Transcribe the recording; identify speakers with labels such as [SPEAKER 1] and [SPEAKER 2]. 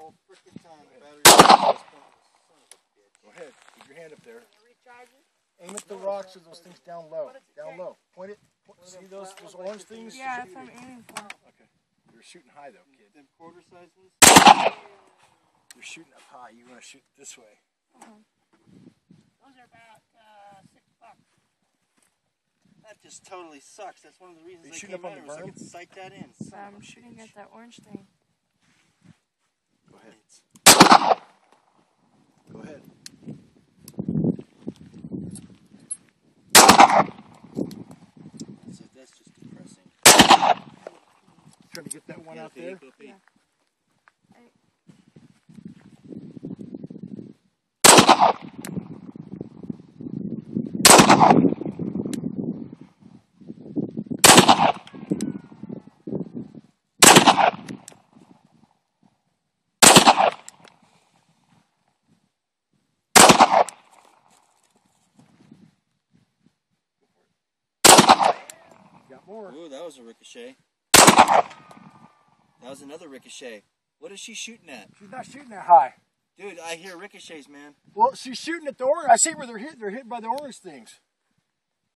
[SPEAKER 1] all frickin' time. The battery's son of a bitch.
[SPEAKER 2] Go ahead. Keep your hand up there.
[SPEAKER 3] Recharge it?
[SPEAKER 2] Aim at the rocks or those things down low. Down low. Point it. See those orange things?
[SPEAKER 3] Yeah, that's what I'm aiming for.
[SPEAKER 2] Okay. You're shooting high though, kid.
[SPEAKER 1] Them quarter size ones?
[SPEAKER 2] You're shooting up high. You want to shoot this way.
[SPEAKER 3] Those are about $6.
[SPEAKER 1] That just totally sucks. That's one of the reasons
[SPEAKER 2] Are you
[SPEAKER 1] I
[SPEAKER 2] shooting
[SPEAKER 1] came
[SPEAKER 2] up on
[SPEAKER 1] out
[SPEAKER 2] the
[SPEAKER 1] here, so I
[SPEAKER 2] berm?
[SPEAKER 1] could sight that in.
[SPEAKER 3] I'm shooting at that orange thing.
[SPEAKER 2] Go ahead. Go ahead.
[SPEAKER 1] So that's just depressing.
[SPEAKER 2] Trying to get that one out there.
[SPEAKER 3] Yeah.
[SPEAKER 2] Got more.
[SPEAKER 1] Ooh, that was a ricochet. That was another ricochet. What is she shooting at?
[SPEAKER 2] She's not shooting that high.
[SPEAKER 1] Dude, I hear ricochets, man.
[SPEAKER 2] Well, she's shooting at the orange. I see where they're hit. They're hit by the orange things.